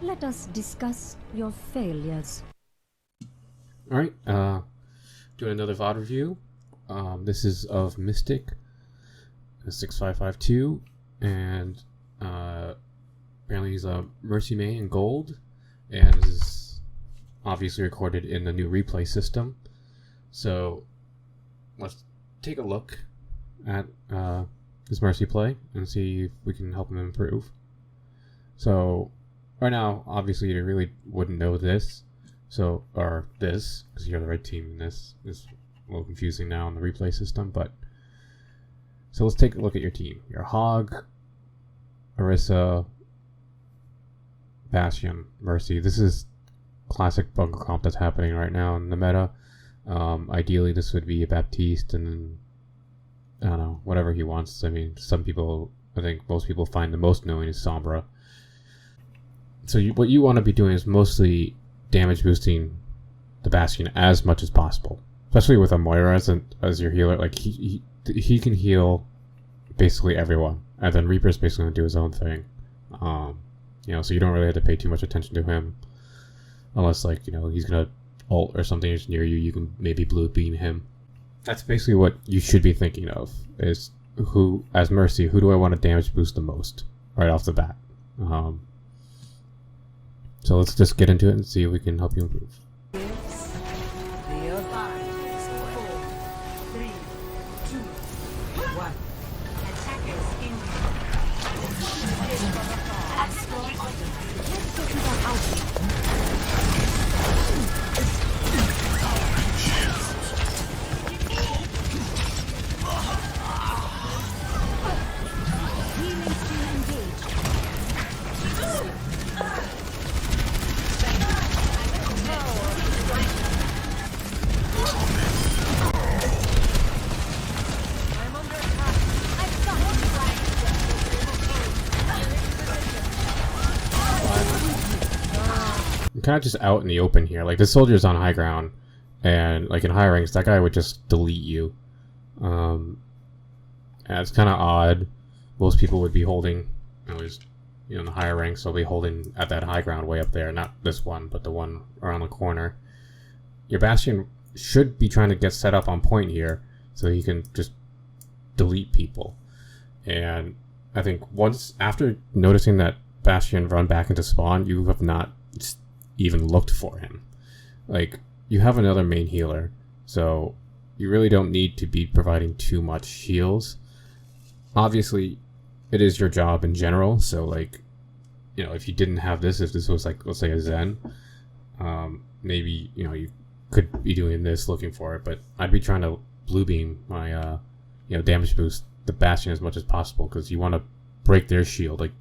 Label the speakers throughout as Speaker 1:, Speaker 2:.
Speaker 1: Let us discuss your failures.
Speaker 2: Alright, doing another VOD review. This is of Mystxc6552, and apparently he's a Mercy main in gold, and this is obviously recorded in the new replay system. So let's take a look at his Mercy play and see if we can help him improve. So right now, obviously you really wouldn't know this. So, or this, because you're the right team in this. Is a little confusing now in the replay system, but... So let's take a look at your team. Your Hog, Orisa, Bastion, Mercy. This is classic bunker comp that's happening right now in the meta. Ideally this would be a Baptiste and then, I don't know, whatever he wants. I mean, some people, I think most people find the most annoying is Sombra. So what you want to be doing is mostly damage boosting the Bastion as much as possible, especially with a Moira as your healer. Like he can heal basically everyone, and then Reaper's basically gonna do his own thing. So you don't really have to pay too much attention to him, unless like he's gonna ult or something is near you. You can maybe blue beam him. That's basically what you should be thinking of: is who, as Mercy, who do I want to damage boost the most right off the bat. So let's just get into it and see if we can help you improve. Kind of just out in the open here. Like, the soldier's on high ground, and like in high ranks, that guy would just delete you. And it's kind of odd. Most people would be holding, in the higher ranks, they'll be holding at that high ground way up there. Not this one, but the one around the corner. Your Bastion should be trying to get set up on point here, so he can just delete people. And I think once after noticing that Bastion run back into spawn, you have not even looked for him. Like, you have another main healer, so you really don't need to be providing too much heals. Obviously it is your job in general, so like, if you didn't have this, if this was like, let's say a Zen, maybe you could be doing this, looking for it, but I'd be trying to blue beam my damage boost the Bastion as much as possible, because you want to break their shield. Like,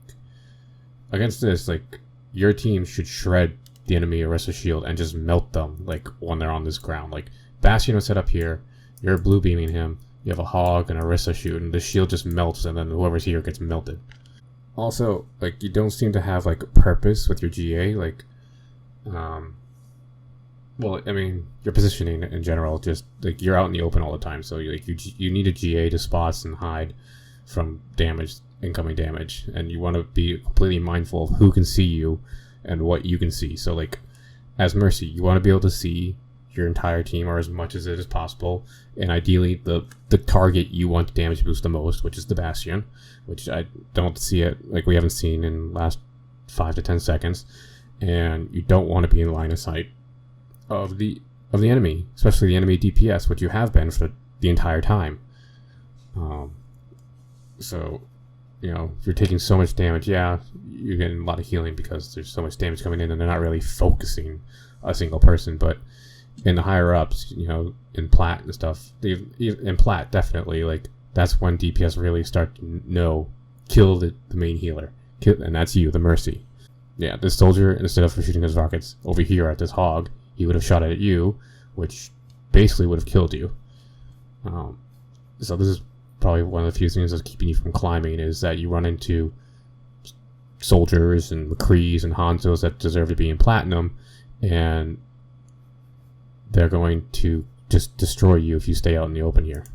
Speaker 2: against this, like, your team should shred the enemy Orisa shield and just melt them, like, when they're on this ground. Like, Bastion was set up here, you're blue beaming him, you have a Hog and Orisa shoot, and the shield just melts, and then whoever's here gets melted. Also, like, you don't seem to have like a purpose with your GA. Like, well, I mean, your positioning in general, just like you're out in the open all the time, so you need a GA to spots and hide from damage, incoming damage, and you want to be completely mindful of who can see you and what you can see. So like, as Mercy, you want to be able to see your entire team, or as much as it is possible, and ideally the target you want to damage boost the most, which is the Bastion, which I don't see it, like we haven't seen in the last 5 to 10 seconds, and you don't want to be in line of sight of the enemy, especially the enemy DPS, which you have been for the entire time. So if you're taking so much damage, yeah, you're getting a lot of healing because there's so much damage coming in and they're not really focusing a single person. But in the higher ups, in plat and stuff, in plat, definitely, like, that's when DPS really start to kill the main healer. And that's you, the Mercy. Yeah, this soldier, instead of shooting his rockets over here at this Hog, he would have shot at you, which basically would have killed you. So this is probably one of the few things that's keeping you from climbing, is that you run into soldiers and McCrees and Hanzos that deserve to be in platinum, and they're going to just destroy you if you stay out in the open here.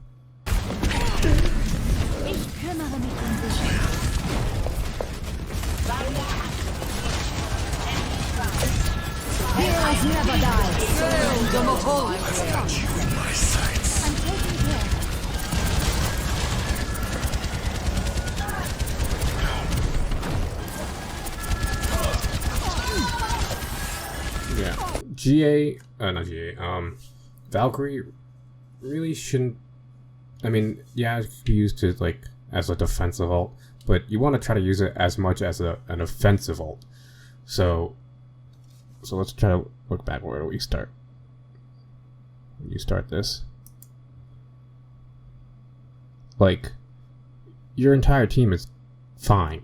Speaker 1: Heroes never die.
Speaker 2: Yeah, GA, not GA, Valkyrie really shouldn't, I mean, yeah, it could be used to, like, as a defensive ult, but you want to try to use it as much as an offensive ult. So let's try to look back. Where do we start? When you start this, like, your entire team is fine.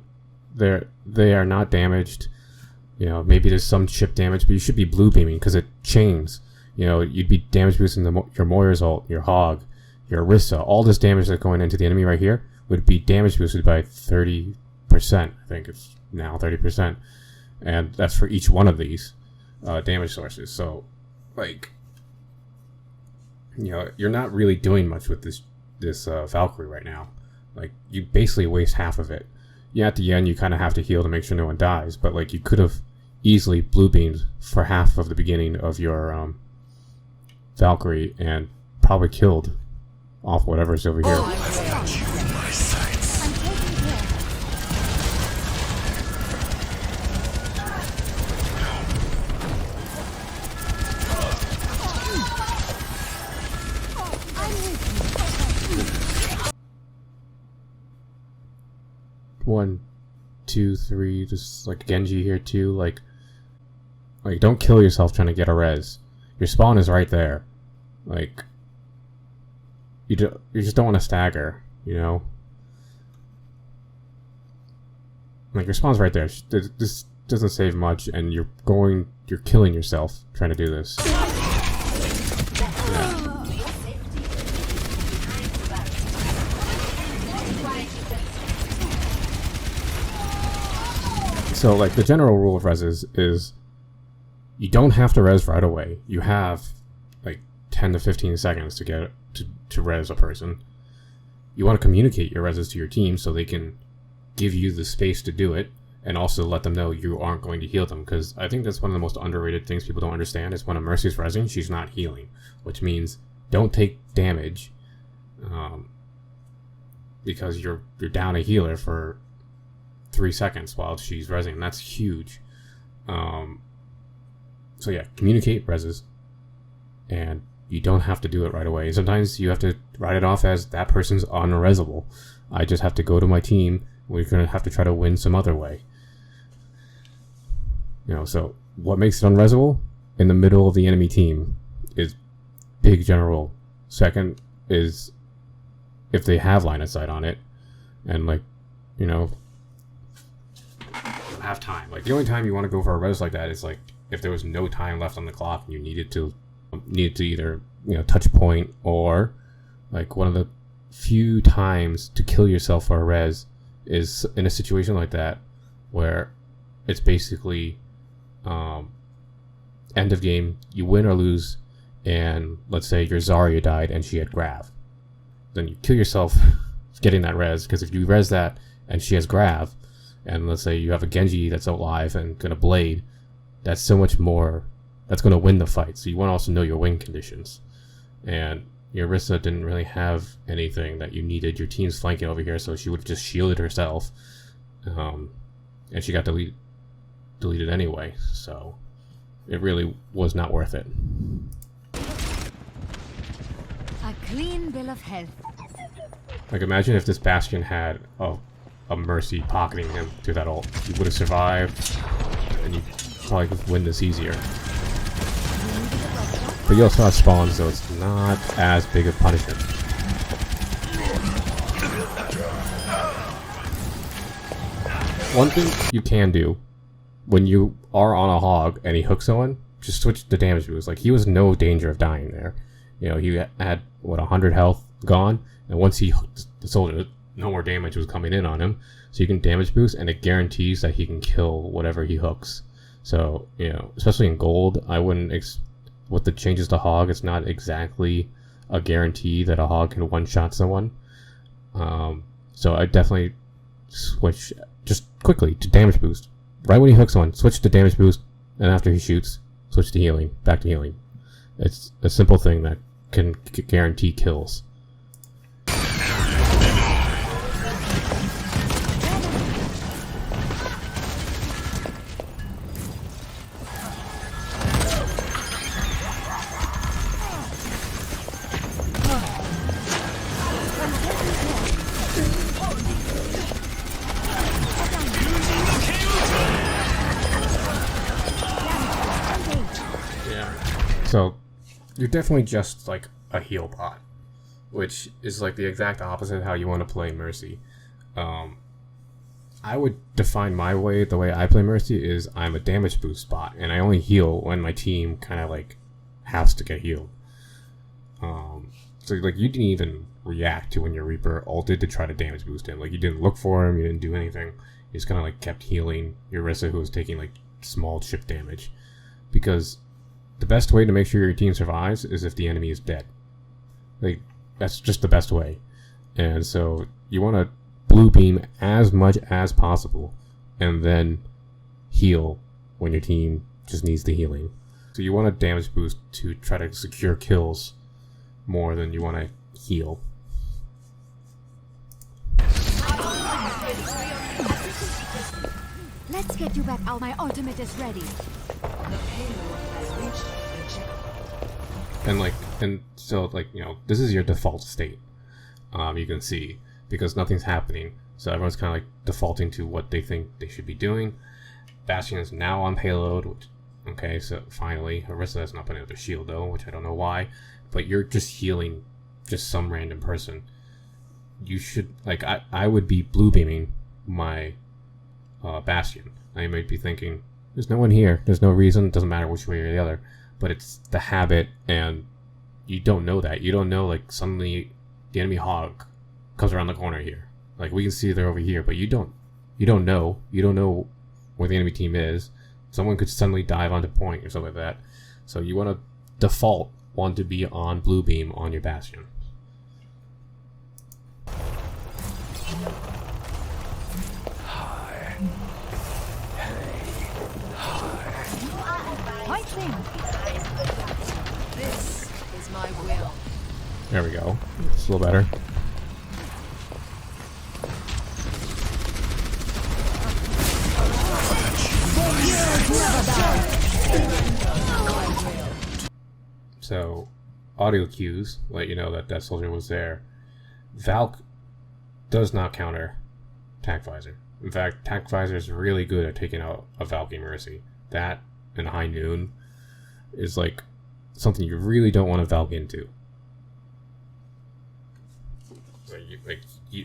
Speaker 2: They are not damaged. You know, maybe there's some chip damage, but you should be blue beaming because it chains. You know, you'd be damage boosting your Moira's ult, your Hog, your Orisa. All this damage that's going into the enemy right here would be damage boosted by 30%. I think it's now 30%, and that's for each one of these damage sources. So, like, you know, you're not really doing much with this Valkyrie right now. Like, you basically waste half of it. Yeah, at the end you kind of have to heal to make sure no one dies, but like, you could have easily blue beamed for half of the beginning of your Valkyrie and probably killed off whatever's over here. One, two, three, just like Genji here too. Like don't kill yourself trying to get a res. Your spawn is right there. Like, you just don't want to stagger, you know. Like, your spawn's right there. This doesn't save much, and you're killing yourself trying to do this. Yeah. So, like, the general rule of reses is you don't have to res right away. You have, like, 10 to 15 seconds to get to res a person. You want to communicate your reses to your team so they can give you the space to do it, and also let them know you aren't going to heal them, because I think that's one of the most underrated things people don't understand is when a Mercy's resing, she's not healing, which means don't take damage, because you're down a healer for 3 seconds while she's resing, and that's huge. So yeah, communicate reses, and you don't have to do it right away. Sometimes you have to write it off as that person's unresable. I just have to go to my team. We're gonna have to try to win some other way. You know, so what makes it unresable? In the middle of the enemy team is big general. Second is if they have line of sight on it, and, like, you know, have time. Like, the only time you want to go for a res like that is like if there was no time left on the clock and you needed to either, you know, touch point, or like one of the few times to kill yourself for a res is in a situation like that where it's basically end of game, you win or lose, and let's say your Zarya died and she had Grav. Then you kill yourself getting that res, because if you res that and she has Grav, and let's say you have a Genji that's alive and gonna blade, that's so much more, that's gonna win the fight. So you want to also know your win conditions. And your Orisa didn't really have anything that you needed. Your team's flanking over here, so she would have just shielded herself. And she got deleted anyway, so it really was not worth it.
Speaker 1: A clean bill of health.
Speaker 2: Like, imagine if this Bastion had a Mercy pocketing him through that ult. You would have survived, and you probably could win this easier. But you also have spawns, so it's not as big a punishment. One thing you can do when you are on a Hog and he hooks someone, just switch the damage boost. Like, he was no danger of dying there. You know, he had, what, 100 health gone, and once he hooked the soldier, no more damage was coming in on him, so you can damage boost, and it guarantees that he can kill whatever he hooks. So, you know, especially in gold, I wouldn't with the changes to Hog, it's not exactly a guarantee that a Hog can one-shot someone. So I definitely switch just quickly to damage boost. Right when he hooks someone, switch to damage boost, and after he shoots, switch to healing, back to healing. It's a simple thing that can guarantee kills. So, you're definitely just like a heal bot, which is like the exact opposite of how you want to play Mercy. I would define the way I play Mercy is I'm a damage boost bot, and I only heal when my team kind of like has to get healed. So like you didn't even react to when your Reaper ulted to try to damage boost him. Like you didn't look for him, you didn't do anything. You just kind of like kept healing your Orisa, who was taking like small chip damage, because the best way to make sure your team survives is if the enemy is dead. Like, that's just the best way. And so, you want to blue beam as much as possible, and then heal when your team just needs the healing. So you want to damage boost to try to secure kills more than you want to heal.
Speaker 1: Let's get you back out. My ultimate is ready.
Speaker 2: And so this is your default state. You can see, because nothing's happening, so everyone's kind of like defaulting to what they think they should be doing. Bastion is now on payload, which, okay, so finally, Orisa has not been able to shield though, which I don't know why, but you're just healing just some random person. You should, like, I would be blue beaming my Bastion. Now you might be thinking, there's no one here, there's no reason, it doesn't matter which way or the other, but it's the habit, and you don't know that. You don't know, like, suddenly the enemy hog comes around the corner here. Like, we can see they're over here, but you don't know where the enemy team is. Someone could suddenly dive onto point or something like that. So you want to want to be on blue beam on your Bastion.
Speaker 1: This is my will.
Speaker 2: There we go. It's a little better. So, audio cues let you know that that soldier was there. Valk does not counter Tac Visor. In fact, Tac Visor is really good at taking out a Valkyrie Mercy. That and High Noon is like something you really don't want to Valk into. So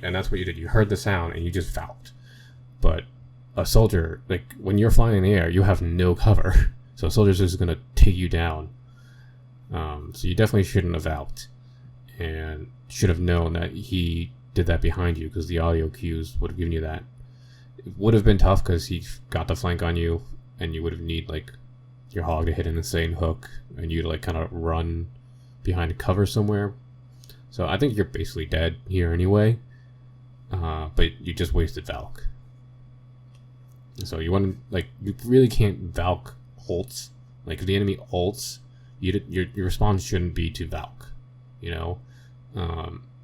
Speaker 2: and that's what you did. You heard the sound and you just Valked. But a soldier, like, when you're flying in the air, you have no cover. So a soldier's just going to take you down. So you definitely shouldn't have Valked. And should have known that he did that behind you, because the audio cues would have given you that. It would have been tough because he got the flank on you, and you would have need, like, your hog to hit an insane hook, and you'd, like, kind of run behind cover somewhere. So I think you're basically dead here anyway. But you just wasted Valk. So you want to, like, you really can't Valk ults. Like, if the enemy ults, your response shouldn't be to Valk. You know,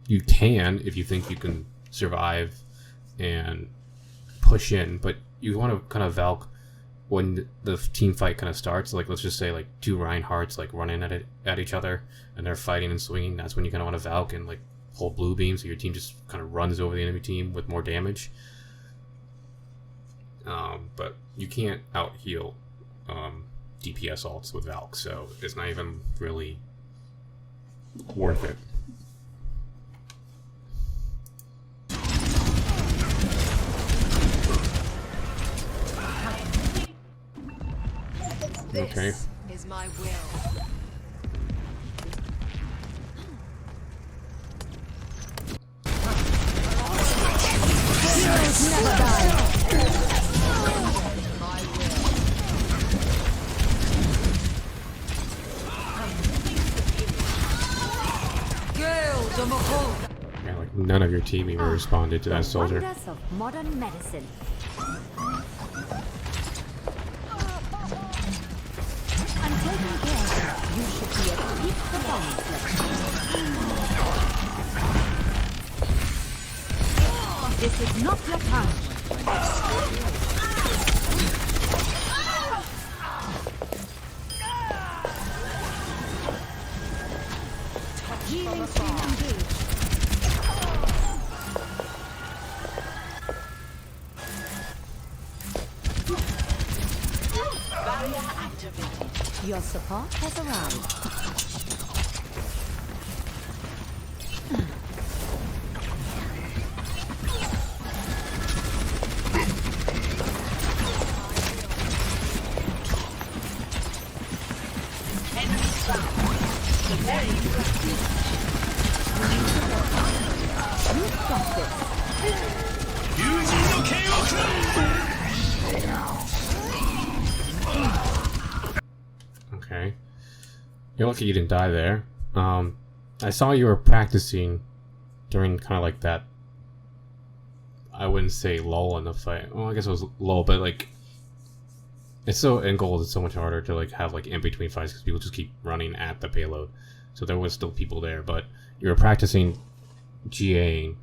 Speaker 2: you can if you think you can survive and push in, but you want to kind of Valk when the team fight kind of starts. Like, let's just say like two Reinhardts like running at each other and they're fighting and swinging. That's when you kind of want to Valk and like hold blue beam, so your team just kind of runs over the enemy team with more damage. But you can't out heal DPS ults with Valk, so it's not even really worth it. Okay.
Speaker 1: This is my will. Heroes never die.
Speaker 2: Yeah, like none of your team even responded to that soldier.
Speaker 1: Wonders of modern medicine. Keep the bomb flexible. This is not your time. Healing stream engaged. Barrier activated. Your support has arrived.
Speaker 2: Okay. You're lucky you didn't die there. I saw you were practicing during kind of like that, I wouldn't say lull in the fight. Well, I guess it was lull, but like, it's so, in gold it's so much harder to like have like in between fights because people just keep running at the payload. So there was still people there, but you were practicing GAing,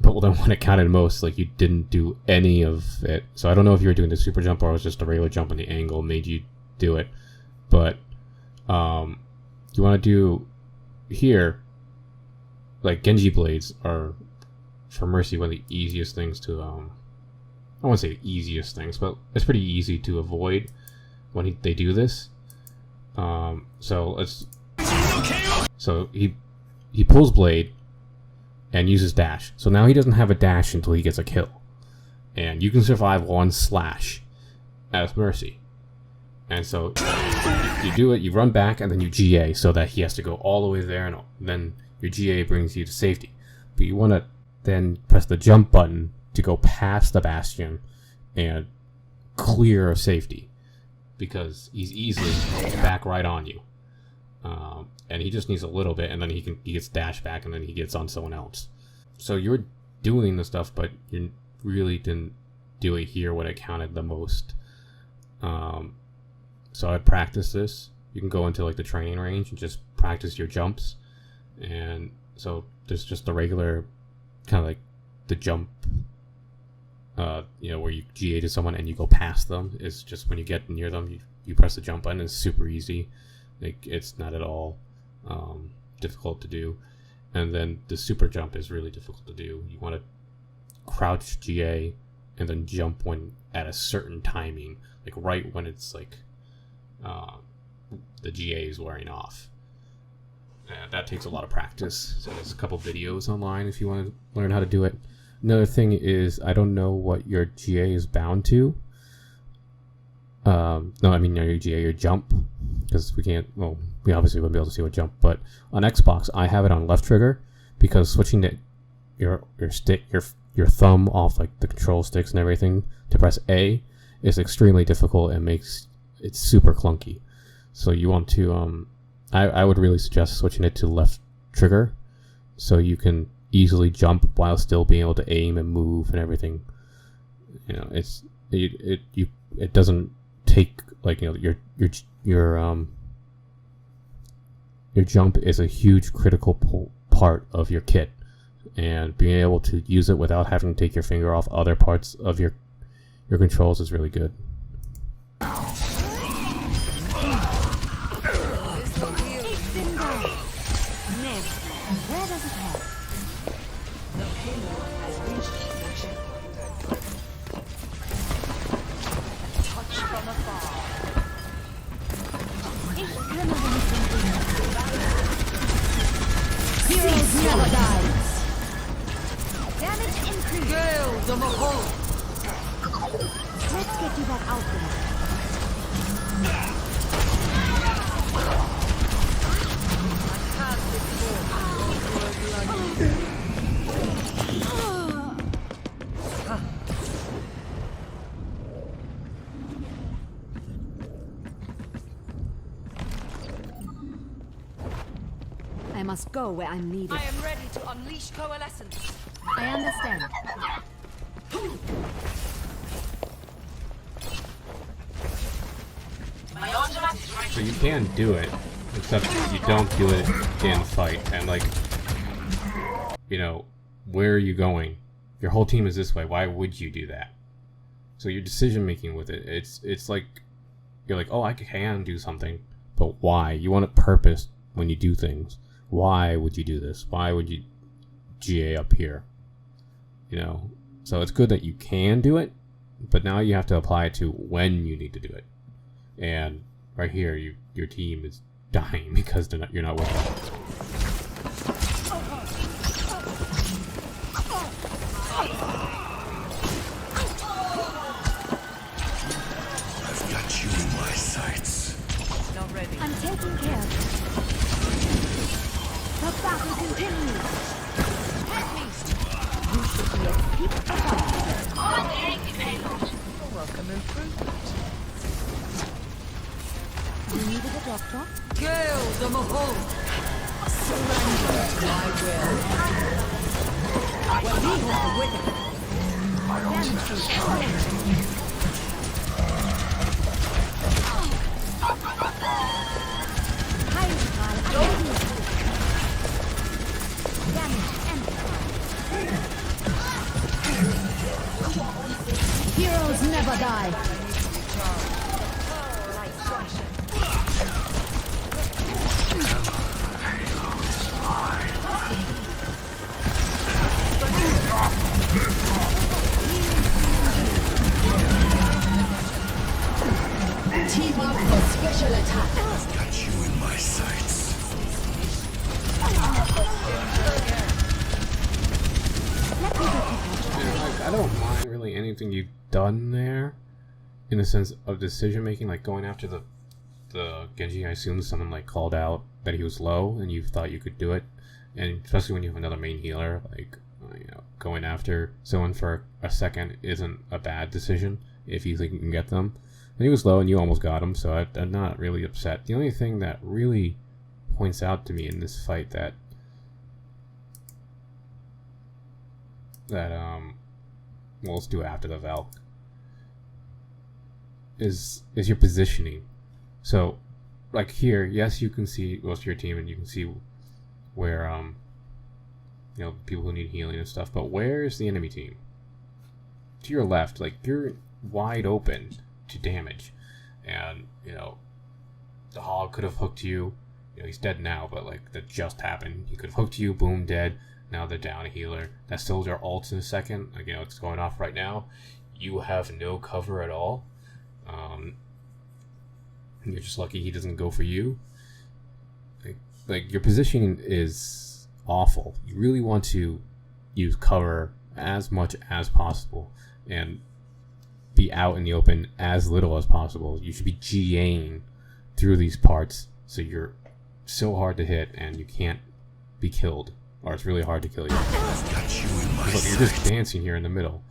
Speaker 2: but then when it counted most, like you didn't do any of it. So I don't know if you were doing the super jump or it was just a regular jump and the angle made you do it. But you want to do here, like Genji blades are for Mercy one of the easiest things to I won't say the easiest things, but it's pretty easy to avoid when they do this. So he pulls blade and uses dash. So now he doesn't have a dash until he gets a kill, and you can survive one slash as Mercy. And so you do it, you run back, and then you GA so that he has to go all the way there, and then your GA brings you to safety. But you want to then press the jump button to go past the Bastion and clear of safety, because he's easily back right on you. And he just needs a little bit, and then he gets dash back, and then he gets on someone else. So you're doing the stuff, but you really didn't do it here when it counted the most. So I'd practice this. You can go into like the training range and just practice your jumps. And so there's just the regular kind of like the jump, where you GA to someone and you go past them. It's just when you get near them, you press the jump button. It's super easy. Like, it's not at all difficult to do. And then the super jump is really difficult to do. You want to crouch GA and then jump when at a certain timing, like right when it's like the GA is wearing off. That takes a lot of practice. So there's a couple videos online if you want to learn how to do it. Another thing is, I don't know what your GA is bound to. No, I mean your GA, your jump, because we can't. Well, we obviously wouldn't be able to see what jump, but on Xbox I have it on left trigger, because switching to your stick, your thumb off like the control sticks and everything to press A is extremely difficult and makes it super clunky. So you want to I would really suggest switching it to left trigger so you can easily jump while still being able to aim and move and everything. It doesn't take, like, your jump is a huge critical part of your kit, and being able to use it without having to take your finger off other parts of your controls is really good.
Speaker 1: Where does it head?
Speaker 3: The payload has reached the checkpoint. Touch from afar.
Speaker 1: Ich kümmere mich um Dinge. Heroes never die. Damage increase.
Speaker 3: Gale the Mahol.
Speaker 1: Let's get you back out there. I must go where I'm needed.
Speaker 3: I am ready to unleash coalescence.
Speaker 1: I understand.
Speaker 3: My automatic
Speaker 2: So you can do it. Except you don't do it in fight, and like, you know, where are you going? Your whole team is this way. Why would you do that? So your decision making with it, it's like you're like, oh, I can do something, but why? You want a purpose when you do things. Why would you do this? Why would you GA up here? You know, so it's good that you can do it, but now you have to apply it to when you need to do it. And right here, your team is dying because you're not with them.
Speaker 1: I'm taking care of it. The battle continues. You should be a peak of
Speaker 3: On the enemy payload. Welcome improvement.
Speaker 1: You needed a doctor?
Speaker 3: Kill the Mahal. Surrender to my will. When we are with it.
Speaker 1: Damage. Heroes never die.
Speaker 3: Team up for special attack.
Speaker 4: I've got you in my sights.
Speaker 2: I don't mind really anything you've done there, in the sense of decision making, like going after the Genji. I assume someone like called out that he was low, and you thought you could do it, and especially when you have another main healer, like you know, going after someone for a second isn't a bad decision if you think you can get them. And he was low, and you almost got him, so I'm not really upset. The only thing that really points out to me in this fight that well, let's do it after the Valk, is your positioning. So like here, yes, you can see most of your team, and you can see where you know, people who need healing and stuff, but where is the enemy team? To your left, like you're wide open to damage, and you know, the Hog could have hooked you. You know, he's dead now, but like that just happened. He could have hooked you, boom, dead. Now they're down a healer. That soldier ults in a second. Like, you know, it's going off right now. You have no cover at all. You're just lucky he doesn't go for you. Like your positioning is awful. You really want to use cover as much as possible and be out in the open as little as possible. You should be GAing through these parts, so you're so hard to hit and you can't be killed, or it's really hard to kill you.
Speaker 4: I've got you in my
Speaker 2: Look, you're just dancing here in the middle.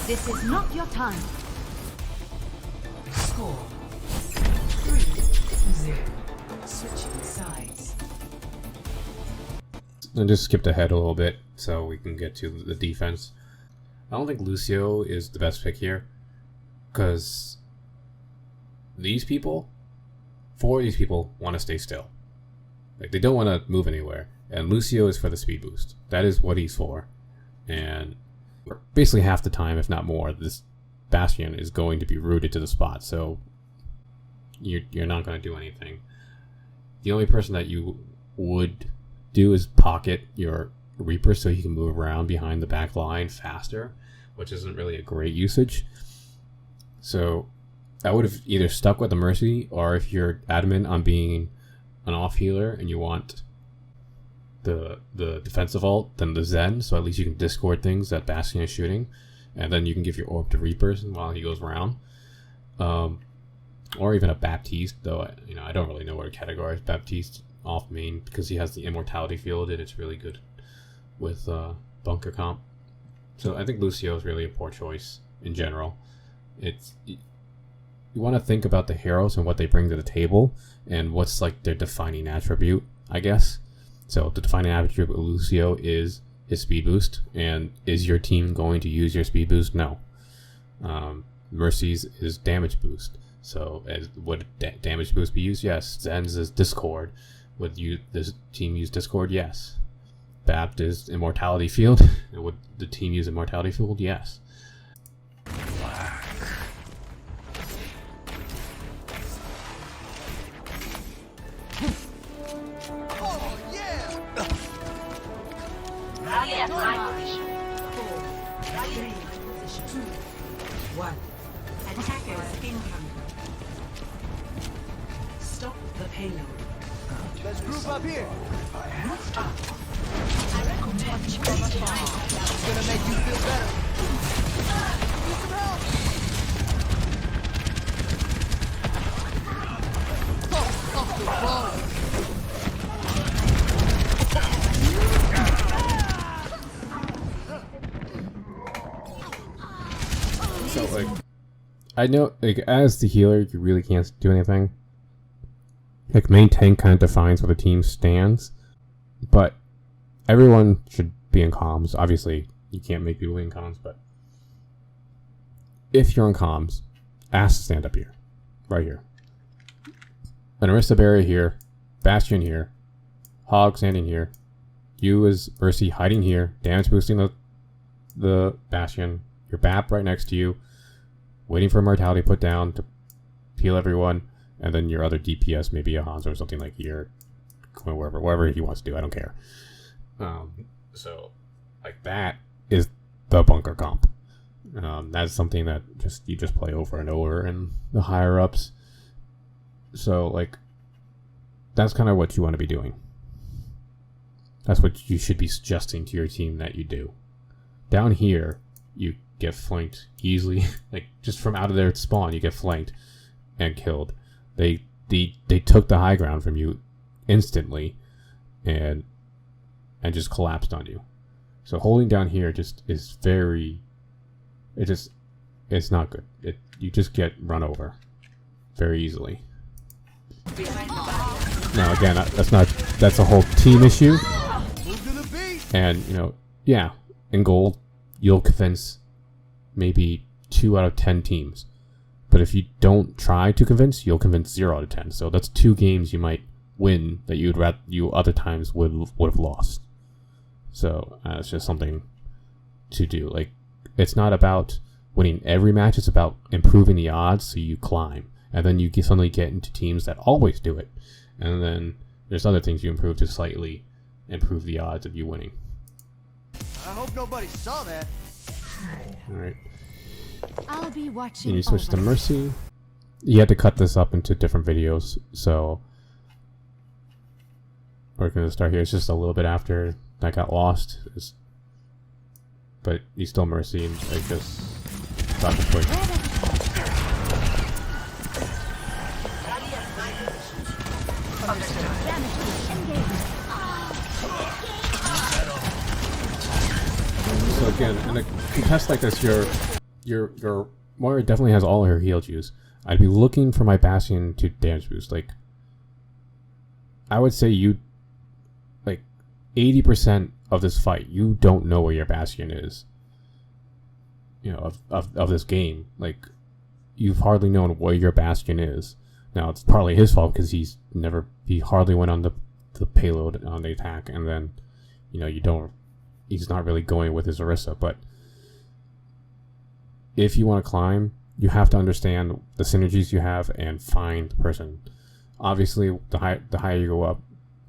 Speaker 1: This is not your time.
Speaker 3: Score 3-0. Switching sides.
Speaker 2: I just skipped ahead a little bit so we can get to the defense. I don't think Lucio is the best pick here, because these people, 4 of these people, want to stay still. Like, they don't want to move anywhere, and Lucio is for the speed boost. That is what he's for. And basically half the time, if not more, this Bastion is going to be rooted to the spot, so you're not going to do anything. The only person that you would do is pocket your Reaper so he can move around behind the back line faster, which isn't really a great usage. So I would have either stuck with the Mercy, or if you're adamant on being an off healer and you want the defensive ult, then the Zen, so at least you can discord things that Bastion is shooting, and then you can give your orb to Reapers while he goes around. Or even a Baptiste, though I don't really know what to categorize Baptiste off main, because he has the immortality field and it's really good with bunker comp. So I think Lucio is really a poor choice in general. You want to think about the heroes and what they bring to the table and what's like their defining attribute, I guess. So the defining attribute of Lucio is his speed boost, and is your team going to use your speed boost? No. Mercy's is damage boost. So would damage boost be used? Yes. Zen's is discord. Would this team use discord? Yes. Bapt is immortality field. Would the team use immortality field? Yes.
Speaker 3: Attackers incoming. Stop the payload.
Speaker 5: Let's group up here. It's gonna make you feel better. Need some help. Off the ball.
Speaker 2: So like, I know like as the healer, you really can't do anything. Like main tank kind of defines where the team stands, but everyone should be in comms. Obviously, you can't make people in comms, but if you're in comms, ask to stand up here, right here. An Orisa barrier here, Bastion here, Hog standing here, you as Mercy hiding here, damage boosting the Bastion, your BAP right next to you, waiting for mortality put down to heal everyone, and then your other DPS, maybe a Hanzo or something like here, going wherever he wants to do. I don't care. So like that is the bunker comp. That's something that you just play over and over in the higher ups. So like that's kind of what you want to be doing. That's what you should be suggesting to your team that you do. Down here, you get flanked easily. Like just from out of their spawn, you get flanked and killed. They took the high ground from you instantly, and just collapsed on you. So holding down here just is very. It's not good. You just get run over very easily. Now again, that's a whole team issue. And yeah, in gold, you'll convince maybe 2 out of 10 teams. But if you don't try to convince, you'll convince 0 out of 10. So that's 2 games you might win that you other times would have lost. So it's just something to do. Like, it's not about winning every match. It's about improving the odds so you climb. And then you suddenly get into teams that always do it. And then there's other things you improve to slightly improve the odds of you winning.
Speaker 5: I hope nobody saw that.
Speaker 2: Alright.
Speaker 1: I'll be watching.
Speaker 2: And you switch to Mercy. You had to cut this up into different videos, so we're going to start here. It's just a little bit after that got lost. But you still Mercy, and I just thought to quick. So again, in a contest like this, your Moira definitely has all her heal juice. I'd be looking for my Bastion to damage boost. Like, I would say you, like, 80% of this fight, you don't know where your Bastion is. Of this game. Like, you've hardly known where your Bastion is. Now, it's partly his fault because he hardly went on the payload on the attack, and then, he's not really going with his Orisa, but if you want to climb, you have to understand the synergies you have and find the person. Obviously, the higher you go up,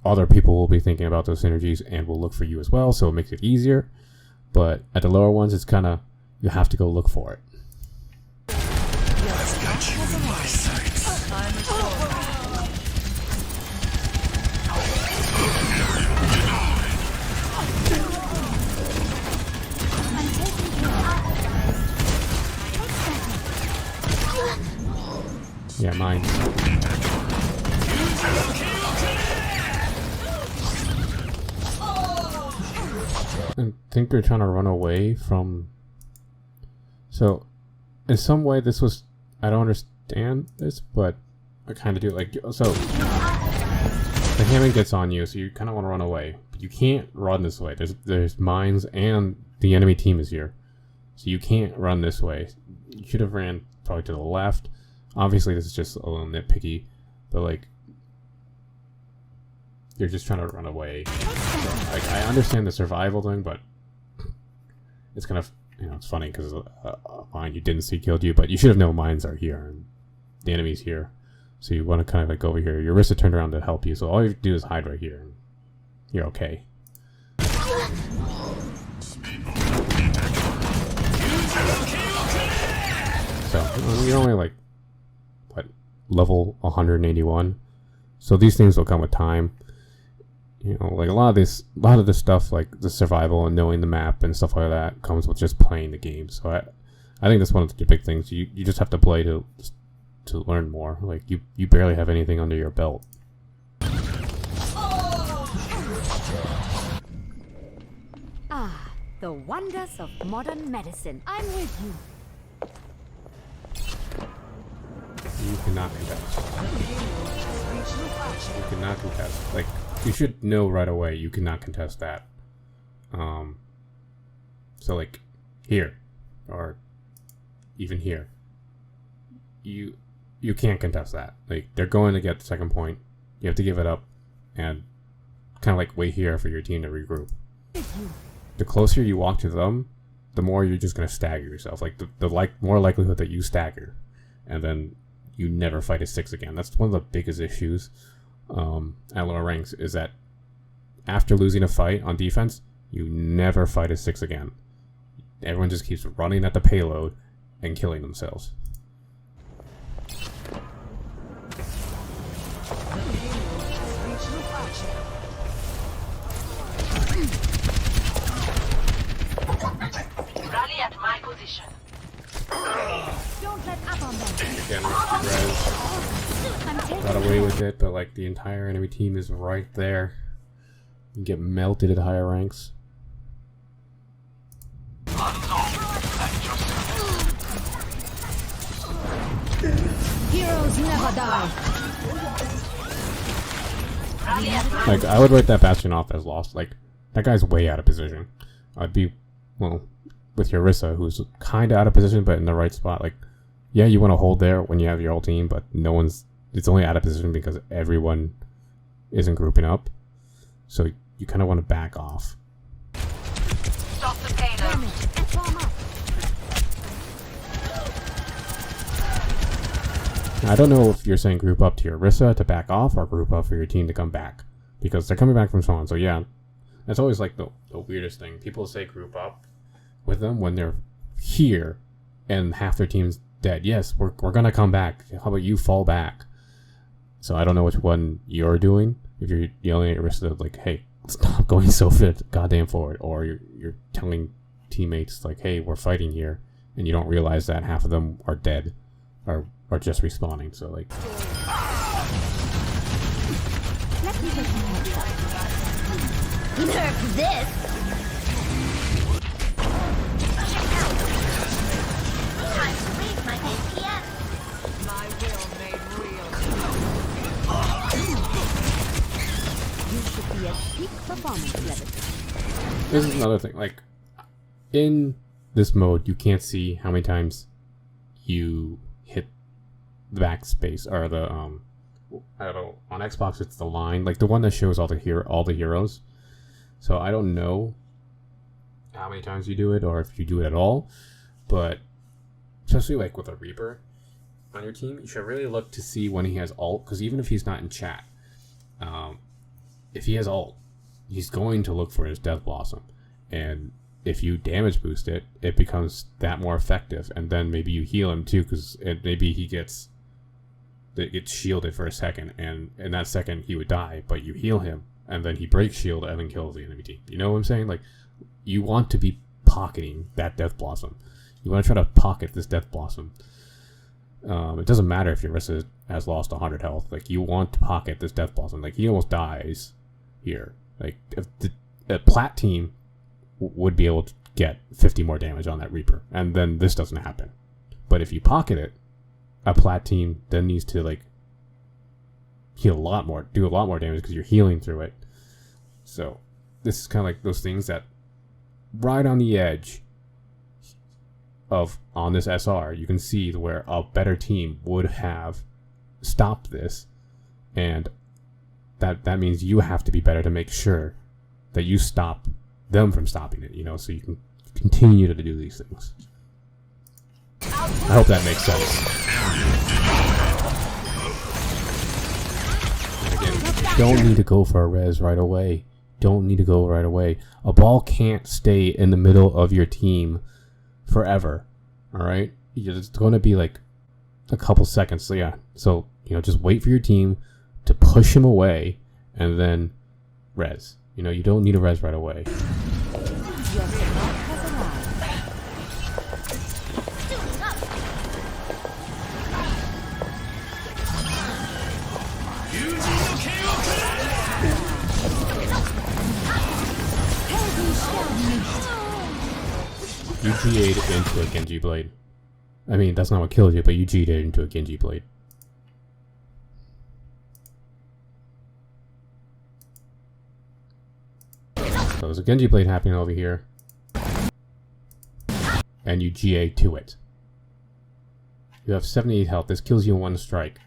Speaker 2: other people will be thinking about those synergies and will look for you as well, so it makes it easier. But at the lower ones, it's kind of, you have to go look for it.
Speaker 4: I've got you in my sights.
Speaker 2: Yeah, mine. I think they're trying to run away from. So, in some way, this was. I don't understand this, but I kind of do. Like, so they Hammond gets on you, so you kind of want to run away. But you can't run this way. There's mines, and the enemy team is here. So you can't run this way. You should have ran probably to the left. Obviously, this is just a little nitpicky. But, like, you're just trying to run away. So, like, I understand the survival thing, but it's kind of, you know, it's funny because a mine you didn't see killed you, but you should have known mines are here, and the enemy's here. So you want to kind of like go over here. Your Orisa turned around to help you, so all you have to do is hide right here. And you're okay. So you're only like what, level 181. So these things will come with time. You know, like a lot of this stuff, like the survival and knowing the map and stuff like that, comes with just playing the game. So I think that's one of the big things. You just have to play to learn more. Like you barely have anything under your belt.
Speaker 1: Ah, the wonders of modern medicine. I'm with you.
Speaker 2: You cannot contest. You cannot contest. Like, you should know right away you cannot contest that. So like here, or even here, you can't contest that. Like, they're going to get the second point. You have to give it up and kind of like wait here for your team to regroup. The closer you walk to them, the more you're just going to stagger yourself. Like, the more likelihood that you stagger, and then you never fight a 6 again. That's one of the biggest issues at lower ranks, is that after losing a fight on defense, you never fight a 6 again. Everyone just keeps running at the payload and killing themselves.
Speaker 3: Rally at my position.
Speaker 1: Don't let up on them.
Speaker 2: Again, Res got away with it, but like the entire enemy team is right there. You get melted at higher ranks.
Speaker 1: Heroes never die.
Speaker 2: Like, I would write that Bastion off as lost. Like, that guy's way out of position. I'd be, well, with your Orisa, who's kind of out of position, but in the right spot. Like, yeah, you want to hold there when you have your whole team, but no one's, it's only out of position because everyone isn't grouping up. So you kind of want to back off.
Speaker 3: Stop the payload.
Speaker 2: Now, I don't know if you're saying group up to your Orisa to back off, or group up for your team to come back, because they're coming back from someone. So yeah, that's always like the weirdest thing. People say group up with them when they're here and half their team's dead. Yes, we're gonna come back. How about you fall back? So I don't know which one you're doing. If you're yelling at your Orisa like, hey, stop going so goddamn forward, or you're telling teammates like, hey, we're fighting here, and you don't realize that half of them are dead, or just respawning. So like,
Speaker 1: Let me take my nerf this.
Speaker 6: Time to raise my APM.
Speaker 3: My will made real.
Speaker 1: You should be at peak performance level.
Speaker 2: this is another thing. Like, in this mode, you can't see how many times you hit the backspace, or the I don't know, on Xbox it's the line, like the one that shows all the heroes. So I don't know how many times you do it, or if you do it at all, but especially like with a Reaper on your team, you should really look to see when he has ult, because even if he's not in chat, if he has ult, he's going to look for his Death Blossom, and if you damage boost it, it becomes that more effective, and then maybe you heal him too, because maybe he gets shielded for a second, and in that second he would die, but you heal him, and then he breaks shield and then kills the enemy team. You know what I'm saying? Like, you want to be pocketing that Death Blossom. You want to try to pocket this Death Blossom. It doesn't matter if your Orisa has lost 100 health. Like, you want to pocket this Death Blossom. Like, he almost dies here. Like, if a plat team would be able to get 50 more damage on that Reaper, and then this doesn't happen. But if you pocket it, a plat team then needs to like do a lot more damage because you're healing through it. So this is kind of like those things that right on the edge of on this SR, you can see where a better team would have stopped this, and that means you have to be better to make sure that you stop them from stopping it, you know, so you can continue to do these things. I hope that makes sense. And again, don't need to go for a res right away. Don't need to go right away. A ball can't stay in the middle of your team forever. Alright? It's going to be like a couple seconds. So yeah. So, you know, just wait for your team to push him away and then res. You know, you don't need a res right away. You GA'd into a Genji blade. I mean, that's not what killed you, but you GA'd into a Genji blade. So there's a Genji blade happening over here. And you GA to it. You have 78 health. This kills you in one strike.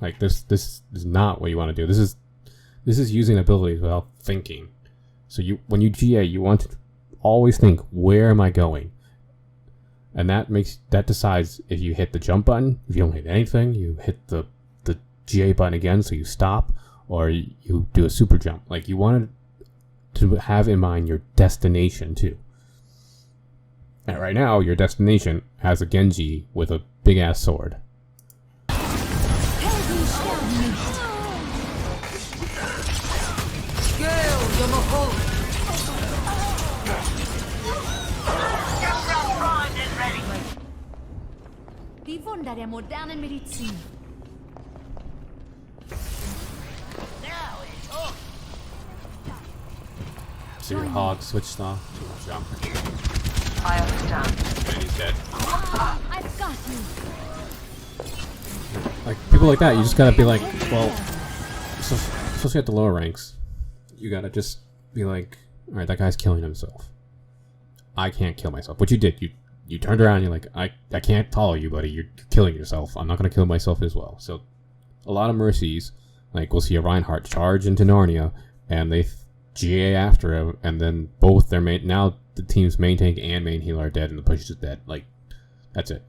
Speaker 2: Like, this is not what you want to do. This is using abilities without thinking. So when you GA, you want to always think, where am I going? And that decides if you hit the jump button. If you don't hit anything, you hit the GA button again, so you stop, or you do a super jump. Like, you want to have in mind your destination too. And right now, your destination has a Genji with a big ass sword.
Speaker 1: Bewundere moderne Medizin.
Speaker 2: So your hog switched off to a jump.
Speaker 3: I understand.
Speaker 2: And he's dead.
Speaker 1: I've got you.
Speaker 2: Like, people like that, you just gotta be like, well, especially at the lower ranks, you gotta just be like, alright, that guy's killing himself. I can't kill myself. What you did, you turned around and you're like, I can't follow you, buddy. You're killing yourself. I'm not gonna kill myself as well. So, a lot of mercies, like, we'll see a Reinhardt charge into Narnia, and they GA after him, and then both their now the team's main tank and main healer are dead, and the push is dead. Like, that's it.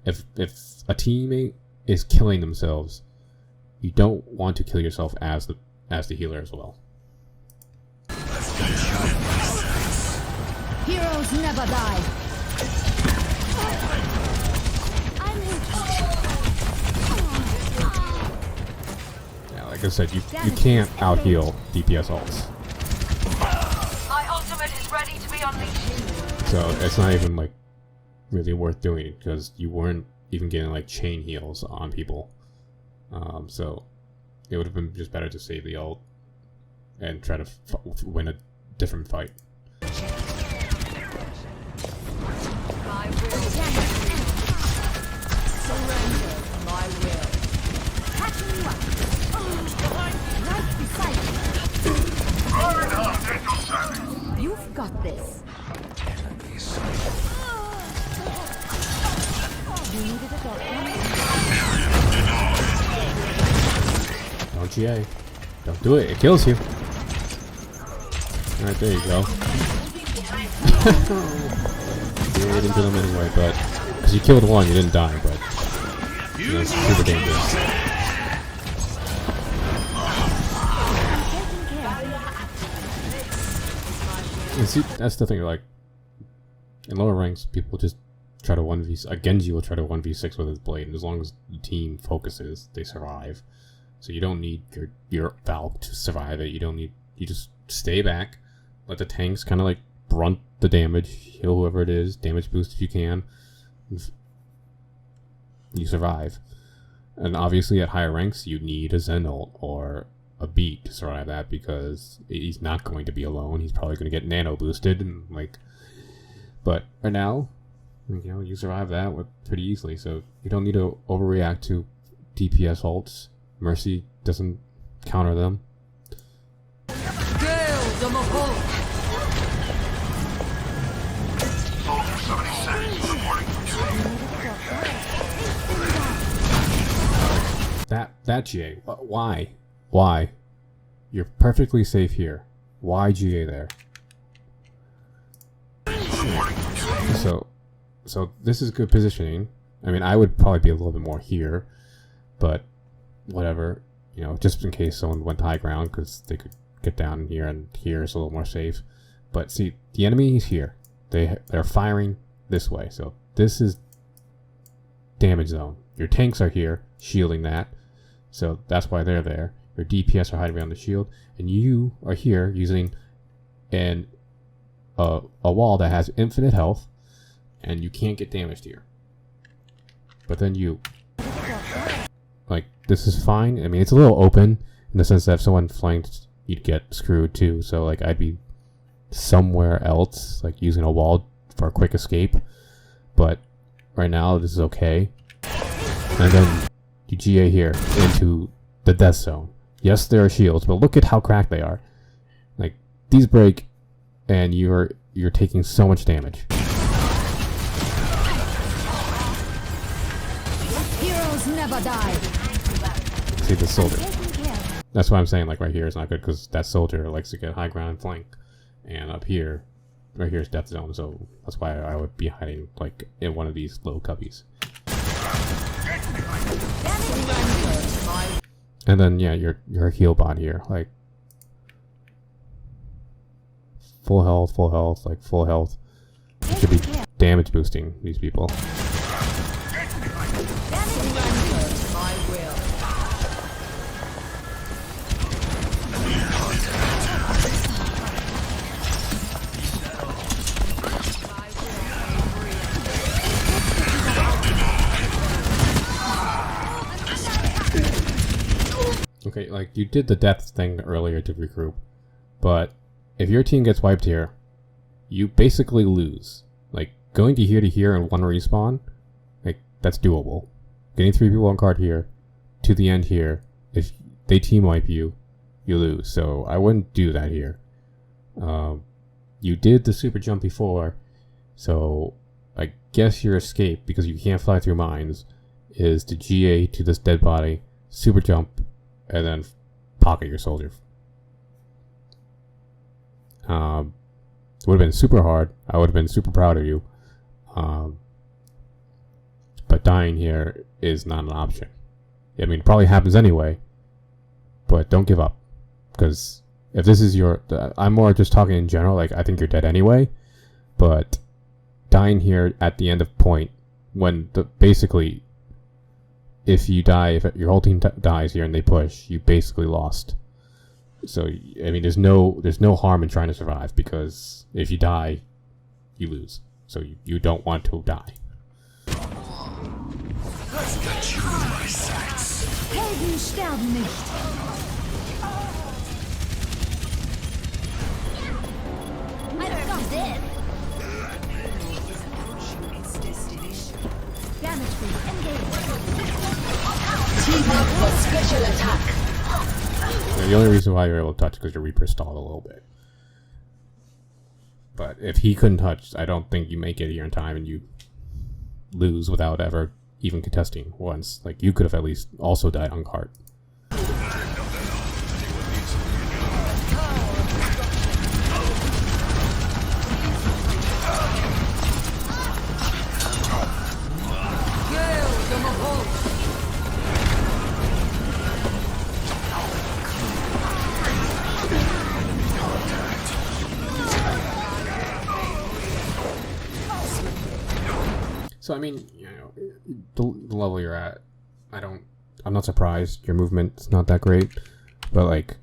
Speaker 2: If a teammate is killing themselves, you don't want to kill yourself as the healer as well.
Speaker 1: Heroes never die.
Speaker 2: Yeah, like I said, you can't out heal DPS ults.
Speaker 3: My ultimate is ready to be unleashed.
Speaker 2: So it's not even like really worth doing it because you weren't even getting like chain heals on people. So it would have been just better to save the ult and try to win a different fight.
Speaker 3: My will. Surrender my will.
Speaker 1: Catching you up. Right beside you. You've got this. You needed a doctor.
Speaker 2: Don't GA. Don't do it. It kills you. Alright, there you go. You ate into them anyway, but... Because you killed one, you didn't die, but... You know, it's super dangerous. And see, that's the thing, like... In lower ranks, people just try to 1v... A Genji will try to 1v6 with his blade, and as long as the team focuses, they survive. So you don't need your Valk to survive it. You don't need... You just stay back. Let the tanks kind of like brunt the damage. Heal whoever it is. Damage boost if you can. You survive. And obviously at higher ranks, you need a Zen ult or a beat to survive that because he's not going to be alone. He's probably going to get nano boosted and like... But right now, you know, you survive that pretty easily. So you don't need to overreact to DPS ults. Mercy doesn't counter them. That GA. Why? You're perfectly safe here. Why GA there? So this is good positioning. I mean, I would probably be a little bit more here, but whatever. You know, just in case someone went to high ground, because they could get down here, and here is a little more safe. But see, the enemy is here. They're firing this way, so this is damage zone. Your tanks are here, shielding that, so that's why they're there. Your DPS are hiding behind the shield, and you are here using a wall that has infinite health, and you can't get damaged here. But then like, this is fine. I mean, it's a little open in the sense that if someone flanked, you'd get screwed too. So like, I'd be somewhere else, like using a wall for a quick escape. But right now, this is okay. And then you GA here into the death zone. Yes, there are shields, but look at how cracked they are. Like, these break, and you're taking so much damage.
Speaker 1: Heroes never die.
Speaker 2: See the soldier. That's why I'm saying, like, right here is not good, because that soldier likes to get high ground and flank. And up here, right here is death zone, so that's why I would be hiding, like, in one of these little cubbies. And then, yeah, your heal bot here, like, full health, like, full health. You should be damage boosting these people. Okay, like, you did the death thing earlier to regroup, but if your team gets wiped here, you basically lose. Like, going to here in one respawn, like, that's doable. Getting 3 people on card here, to the end here, if they team wipe you, you lose. So I wouldn't do that here. You did the super jump before, so I guess your escape, because you can't fly through mines, is to GA to this dead body, super jump, and then pocket your soldier. It would have been super hard. I would have been super proud of you. But dying here is not an option. I mean, it probably happens anyway, but don't give up. Because if this is your... I'm more just talking in general, like, I think you're dead anyway, but dying here at the end of point, when basically... If you die, if your whole team dies here and they push, you basically lost. So, I mean, there's no harm in trying to survive, because if you die, you lose. So you don't want to die.
Speaker 4: I've got you in my sights.
Speaker 1: Helden sterben nicht.
Speaker 6: I've got this.
Speaker 1: Damage boost engaged.
Speaker 6: Team up for special attack.
Speaker 2: Yeah, the only reason why you're able to touch is because your Reaper stalled a little bit. But if he couldn't touch, I don't think you make it here in time and you lose without ever even contesting once. Like, you could have at least also died on cart. So I mean, you know, the level you're at, I'm not surprised. Your movement's not that great, but like,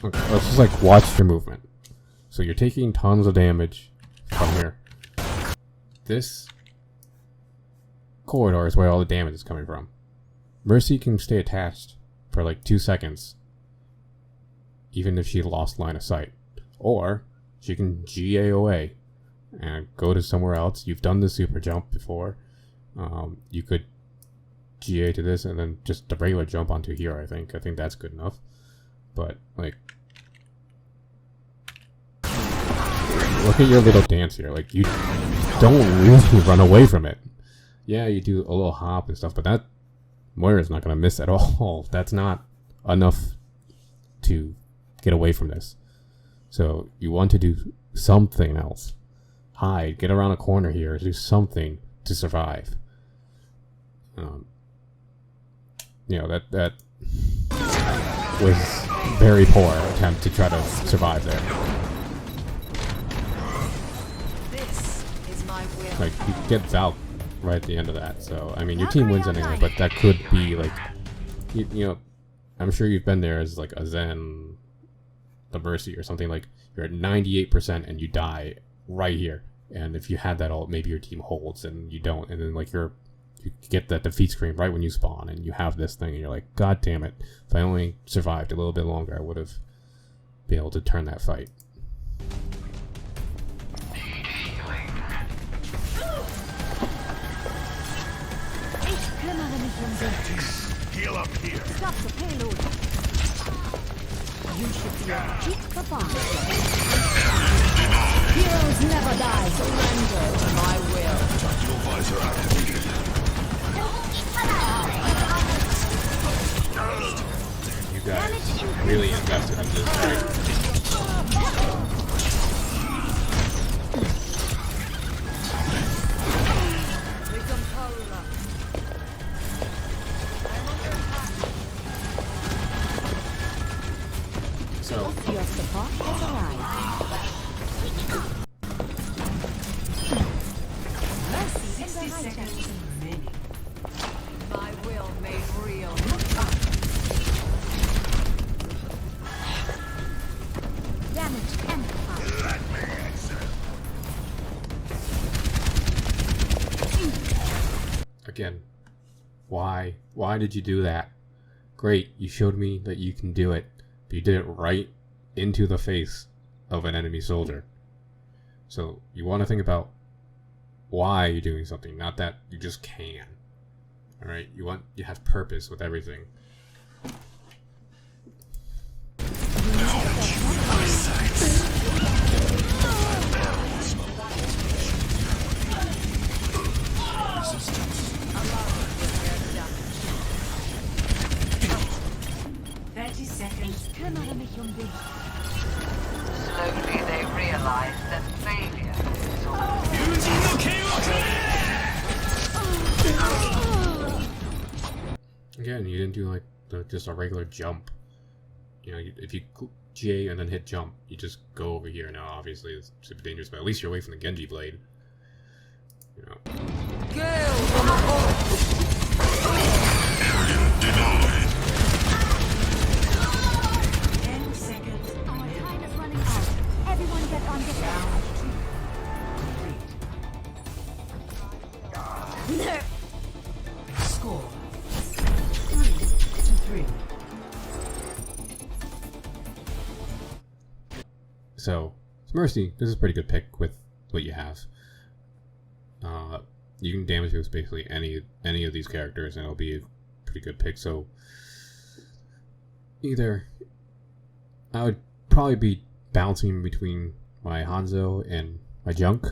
Speaker 2: okay, let's just like watch your movement. So you're taking tons of damage from here. This corridor is where all the damage is coming from. Mercy can stay attached for like 2 seconds, even if she lost line of sight, or she can GA away, and go to somewhere else. You've done the super jump before. You could GA to this and then just the regular jump onto here. I think that's good enough. But like, look at your little dance here. Like, you don't really run away from it. Yeah, you do a little hop and stuff, but that Moira's not gonna miss at all. That's not enough to get away from this. So you want to do something else. Hide, get around a corner here, do something to survive. You know, that was very poor attempt to try to survive there.
Speaker 6: This is my will.
Speaker 2: Like, you get Valk right at the end of that, so I mean your team wins anyway, but that could be like, you know, I'm sure you've been there as like a Zen, the Mercy or something, like you're at 98% and you die right here, and if you had that ult, maybe your team holds and you don't, and then like you get that defeat screen right when you spawn and you have this thing and you're like, god damn it, if I only survived a little bit longer I would have been able to turn that fight.
Speaker 4: Heal up here.
Speaker 1: Stop the payload. You should be a cheat for fun. Heroes never die.
Speaker 6: Surrender to my will.
Speaker 4: Tactical visor activated.
Speaker 2: You guys really invested in this fight. So
Speaker 1: Your support has arrived. Mercy in the high chest.
Speaker 6: My will made real.
Speaker 1: Damage amplified.
Speaker 4: Let me answer.
Speaker 2: again, why did you do that? Great, you showed me that you can do it, but you did it right into the face of an enemy soldier. So you want to think about why you're doing something, not that you just can. Alright, you have purpose with everything.
Speaker 3: Slowly they realize that failure is all.
Speaker 2: Again, you didn't do like just a regular jump. You know, if you J and then hit jump, you just go over here. Now, obviously, it's super dangerous, but at least you're away from the Genji blade. You know.
Speaker 6: Score 3-3.
Speaker 2: So, Mystxc, this is a pretty good pick with what you have. You can damage with basically any of these characters, and it'll be a pretty good pick. So, either I would probably be bouncing between my Hanzo and my Junk.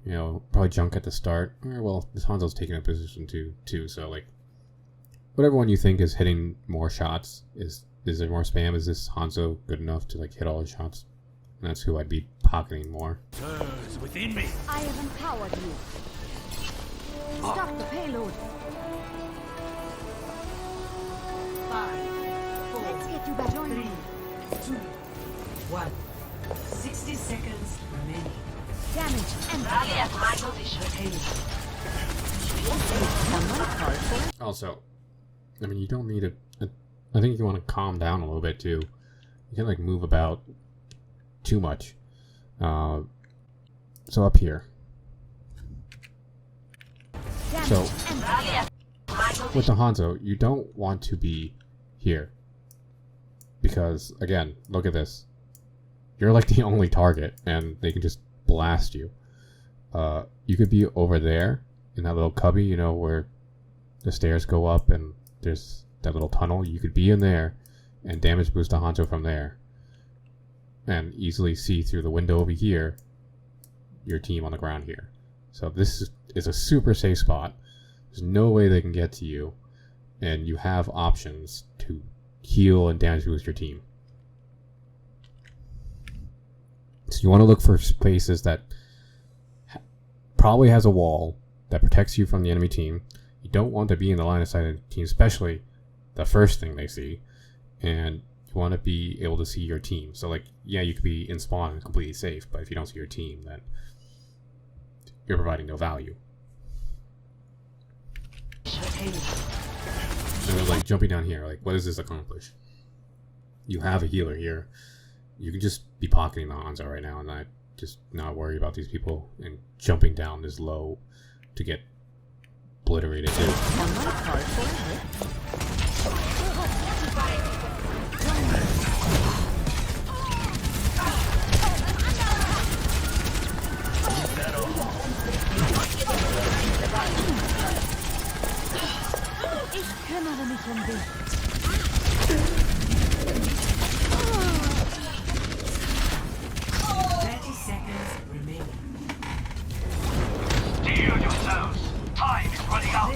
Speaker 2: You know, probably Junk at the start. Or, well, this Hanzo's taking a position too. So, like, whatever one you think is hitting more shots, is there more spam? Is this Hanzo good enough to like hit all the shots? And that's who I'd be pocketing more.
Speaker 4: Turns within me.
Speaker 1: I have empowered you. Stop the payload.
Speaker 6: 5, 4,
Speaker 1: Let's get you back. Join
Speaker 6: 3,
Speaker 1: me.
Speaker 6: 2, 1. 60 seconds remaining.
Speaker 1: Damage and
Speaker 3: Rally at my position.
Speaker 1: someone called for.
Speaker 2: Also, I mean, you don't need I think you want to calm down a little bit too. You can like move about too much. So up here. So
Speaker 3: Rally at my position.
Speaker 2: with the Hanzo, you don't want to be here. Because, again, look at this. You're like the only target, and they can just blast you. you could be over there in that little cubby, you know, where the stairs go up and there's that little tunnel. You could be in there and damage boost the Hanzo from there and easily see through the window over here your team on the ground here. So this is a super safe spot. There's no way they can get to you, and you have options to heal and damage boost your team. So you want to look for places that probably has a wall that protects you from the enemy team. You don't want to be in the line of sight of the team, especially the first thing they see. And you want to be able to see your team. So like, yeah, you could be in spawn and completely safe, but if you don't see your team, then you're providing no value. So like jumping down here, like what does this accomplish? You have a healer here. You can just be pocketing the Hanzo right now and not worry about these people and jumping down this low to get obliterated too.
Speaker 1: Ich kümmere mich um dich.
Speaker 3: Steel yourselves. Time is running out.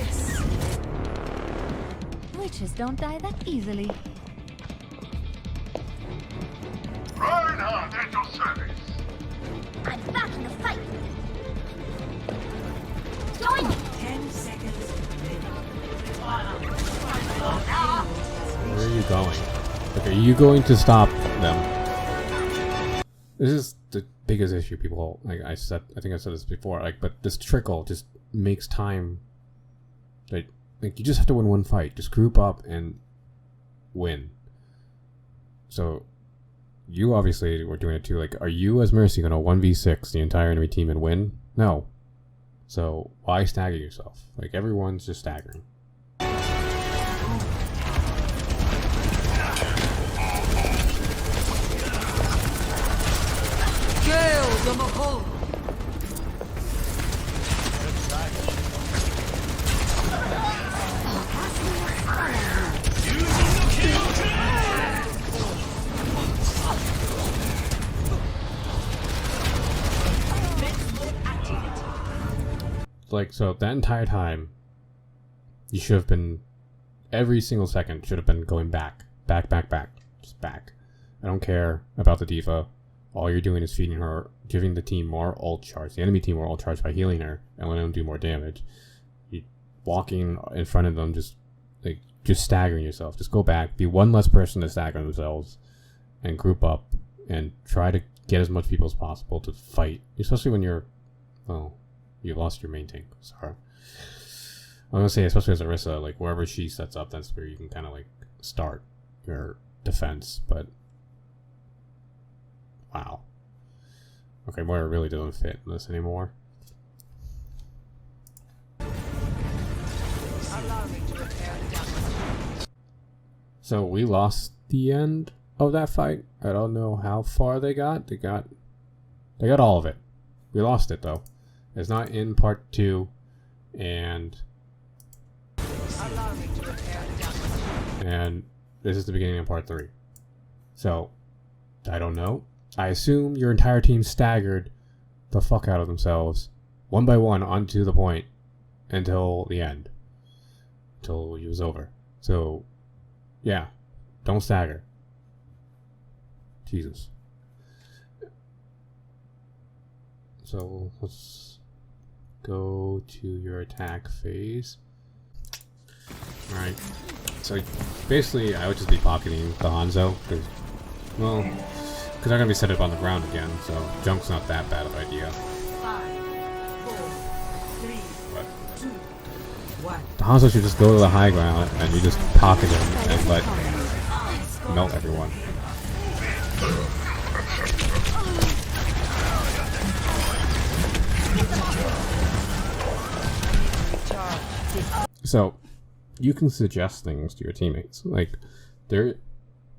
Speaker 1: Witches don't die that easily.
Speaker 4: Reinhardt at your service.
Speaker 1: I'm back in the fight. Join me.
Speaker 7: 10 seconds.
Speaker 2: Where are you going? Like, are you going to stop them? This is the biggest issue, people. Like I think I said this before. Like, but this trickle just makes time. Like you just have to win one fight. Just group up and win. So, you obviously were doing it too. Like, are you as Mercy gonna 1v6 the entire enemy team and win? No. So why stagger yourself? Like everyone's just staggering. Like, so that entire time, you should have been, every single second should have been going back, just back. I don't care about the diva. All you're doing is feeding her, giving the team more ult charge, the enemy team more ult charge by healing her and letting them do more damage. You walking in front of them, just staggering yourself. Just go back, be one less person to stagger themselves, and group up and try to get as much people as possible to fight, especially when you're, well, you lost your main tank. Sorry. I'm gonna say, especially as Orisa, like wherever she sets up, that's where you can kind of like start your defense. But wow. Okay, Moira really doesn't fit in this anymore. So we lost the end of that fight. I don't know how far they got. They got all of it. We lost it though. It's not in part 2, and this is the beginning of part 3. So I don't know. I assume your entire team staggered the fuck out of themselves, one by one, onto the point until the end, until it was over. So yeah, don't stagger. Jesus. So let's go to your attack phase. Alright. So basically I would just be pocketing the Hanzo, because I'm gonna be set up on the ground again, so junk's not that bad of an idea.
Speaker 7: 5, 4, 3,
Speaker 2: But
Speaker 7: 2, 1.
Speaker 2: the Hanzo should just go to the high ground and you just pocket him and let melt everyone. So you can suggest things to your teammates. Like there's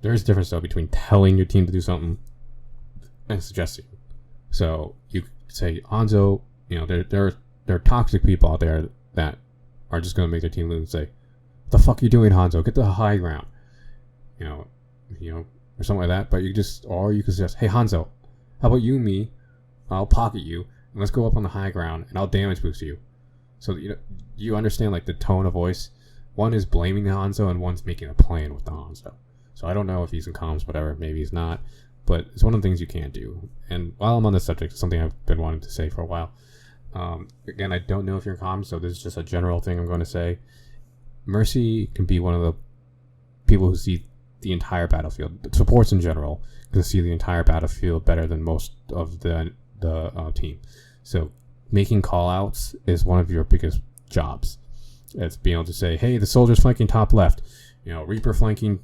Speaker 2: a difference though between telling your team to do something and suggesting. So you say, Hanzo, You know, there are toxic people out there that are just going to make their team lose and say, "What the fuck are you doing, Hanzo? Get to the high ground." You know, or something like that. But you could suggest, "Hey, Hanzo, how about you and me? I'll pocket you, and let's go up on the high ground, and I'll damage boost you." So you understand like the tone of voice. One is blaming the Hanzo, and one's making a plan with the Hanzo. So I don't know if he's in comms, whatever. Maybe he's not. But it's one of the things you can't do. And while I'm on this subject, it's something I've been wanting to say for a while. Again, I don't know if you're in comms, so this is just a general thing I'm going to say. Mystxc can be one of the people who see the entire battlefield. Supports in general can see the entire battlefield better than most of the team. So making callouts is one of your biggest jobs. It's being able to say, "Hey, the soldier's flanking top left. Reaper flanking,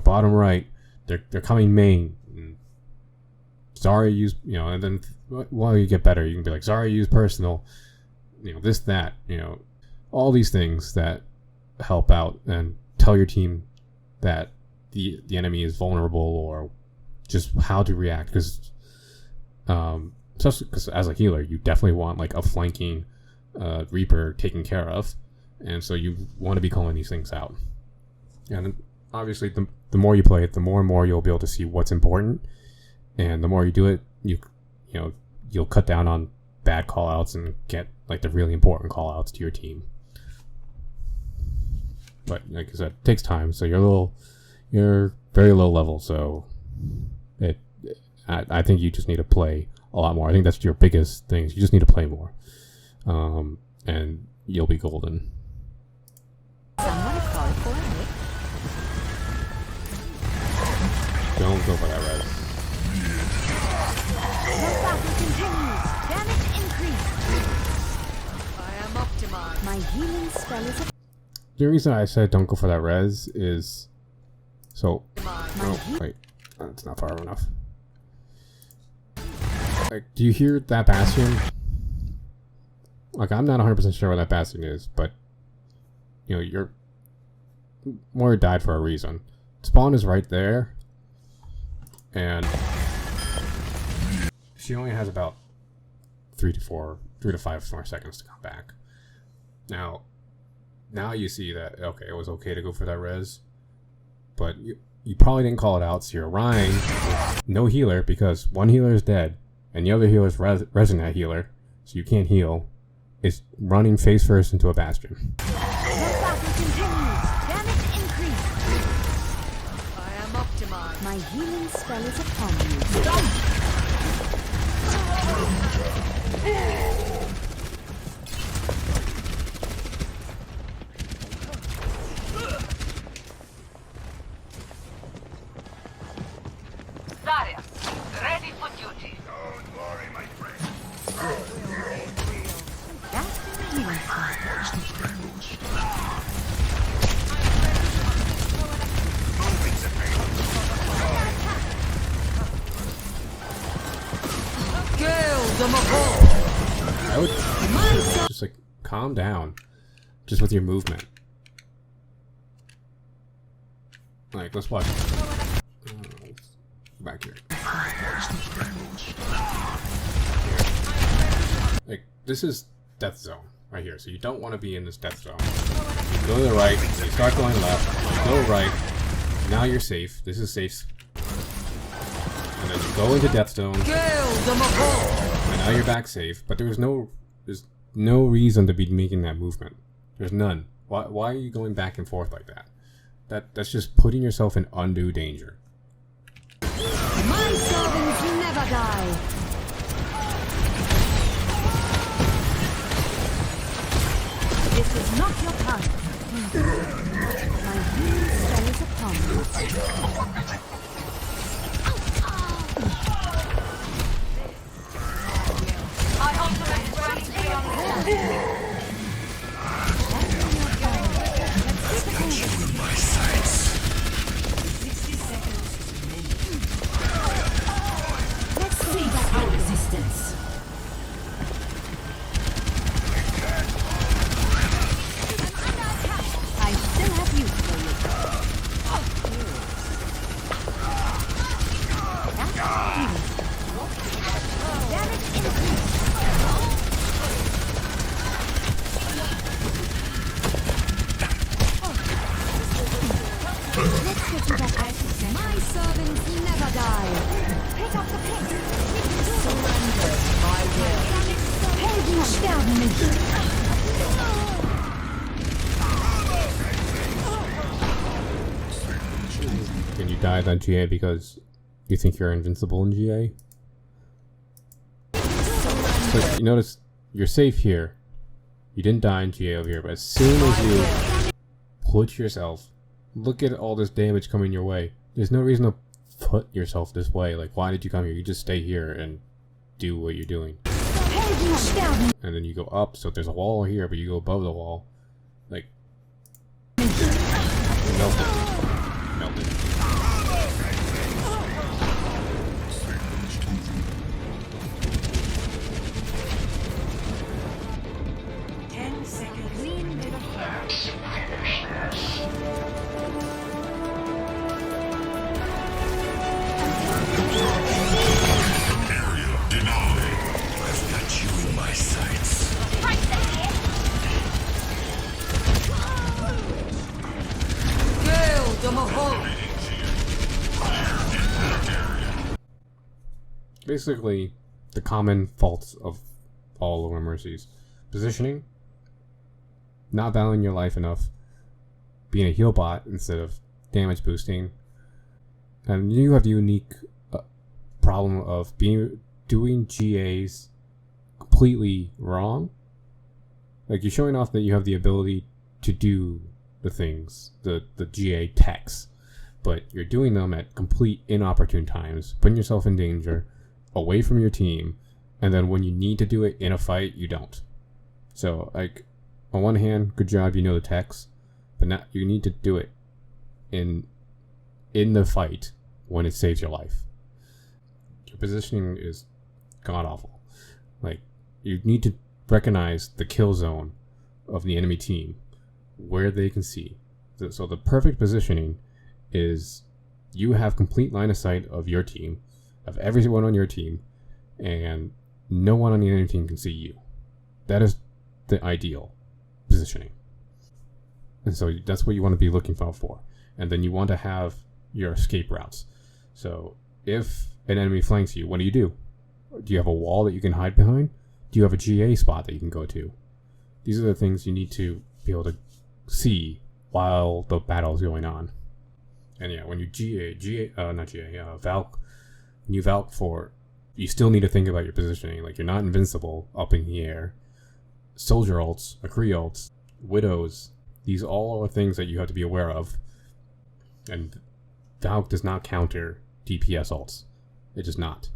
Speaker 2: bottom right. They're coming main. Zarya use, and then while you get better, you can be like, Zarya use personal, this, that, all these things that help out and tell your team that the enemy is vulnerable or just how to react. Because, especially because as a healer, you definitely want like a flanking Reaper taken care of. And so you want to be calling these things out. And obviously, the more you play it, the more and more you'll be able to see what's important. And the more you do it, you'll cut down on bad callouts and get like the really important callouts to your team. But like I said, it takes time. So you're very low level. So I think you just need to play a lot more. I think that's your biggest thing. You just need to play more, and you'll be golden.
Speaker 1: Someone called for it.
Speaker 2: Don't go for that res.
Speaker 1: The battle continues. Damage increased.
Speaker 5: I am optimized.
Speaker 1: My healing spell is a...
Speaker 2: The reason I said don't go for that res is so.
Speaker 1: My
Speaker 2: Oh wait, that's not far enough. Like, do you hear that bastion? Like, I'm not 100% sure where that bastion is, but your Moira died for a reason. Spawn is right there, and she only has about 3 to 5 more seconds to come back. Now you see that it was okay to go for that res, but you probably didn't call it out. So your Rhine, no healer because one healer is dead, and the other healer is resing that healer, so you can't heal. Is running face first into a bastion.
Speaker 1: The battle continues. Damage increased.
Speaker 5: I am optimized.
Speaker 1: My healing spell is upon you.
Speaker 3: Zarya, ready for duty.
Speaker 4: Don't worry, my friend.
Speaker 1: That's the healing spell.
Speaker 5: Kill them all.
Speaker 2: I would just like calm down, just with your movement. Like, let's watch. Back here. Like, this is death zone right here, so you don't want to be in this death zone. You go to the right, you start going left, you go right. Now you're safe. This is safe. And then you go into death zone.
Speaker 5: Kill them all.
Speaker 2: And now you're back safe, but there's no reason to be making that movement. There's none. Why are you going back and forth like that? That's just putting yourself in undue danger.
Speaker 1: My servants never die. This is not your time. My healing spell is upon you.
Speaker 3: My ultimate is ready to be unleashed.
Speaker 1: Let's see that resistance. I still have use for you. to that accent. My servants never die. Pick up the pace. Surrender my will. Helden sterben nicht.
Speaker 2: And you died on GA because you think you're invincible in GA? So you notice you're safe here. You didn't die in GA over here, but as soon as you put yourself, look at all this damage coming your way. There's no reason to put yourself this way. Like, why did you come here? You just stay here and do what you're doing. And then you go up, so there's a wall here, but you go above the wall. Like, melt it. Melt it.
Speaker 7: 10 seconds.
Speaker 1: Clean bit of
Speaker 4: I've got you in my sights.
Speaker 7: Gale de Mahal.
Speaker 2: Basically, the common faults of all of our mercies. Positioning, not valuing your life enough, being a heal bot instead of damage boosting, and you have the unique problem of doing GAs completely wrong. Like, you're showing off that you have the ability to do the things, the GA techs, but you're doing them at complete inopportune times, putting yourself in danger, away from your team, and then when you need to do it in a fight, you don't. So, like, on one hand, good job, you know the techs, but now you need to do it in the fight when it saves your life. Your positioning is god awful. Like, you need to recognize the kill zone of the enemy team, where they can see. So the perfect positioning is you have complete line of sight of your team, of everyone on your team, and no one on the enemy team can see you. That is the ideal positioning. And so that's what you want to be looking for. And then you want to have your escape routes. So if an enemy flanks you, what do? Do you have a wall that you can hide behind? Do you have a GA spot that you can go to? These are the things you need to be able to see while the battle is going on. And yeah, when you Valk, when you Valk for, you still need to think about your positioning. Like, you're not invincible up in the air. Soldier ults, McCree ults, Widows, these all are things that you have to be aware of. And Valk does not counter DPS ults. It does not.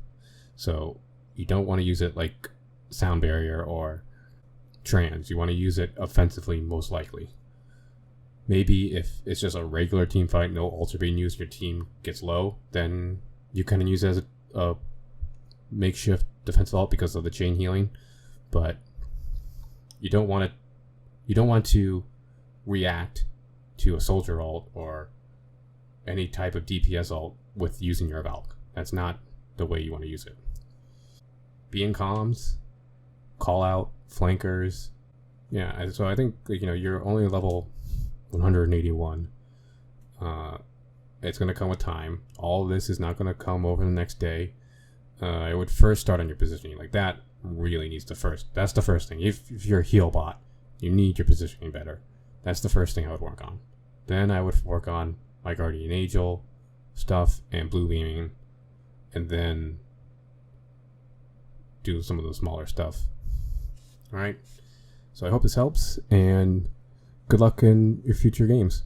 Speaker 2: So you don't want to use it like Sound Barrier or Trans. You want to use it offensively, most likely. Maybe if it's just a regular team fight, no ults are being used, your team gets low, then you kind of use it as a makeshift defensive ult because of the chain healing. But you don't want to react to a soldier ult or any type of DPS ult with using your Valk. That's not the way you want to use it. Be in comms, call out flankers. Yeah, so I think, you know, you're only level 181. It's going to come with time. All of this is not going to come over the next day. I would first start on your positioning. Like, that really needs that's the first thing. If you're a heal bot, you need your positioning better. That's the first thing I would work on. Then I would work on my Guardian Angel stuff and blue beaming, and then do some of the smaller stuff. Alright, so I hope this helps, and good luck in your future games.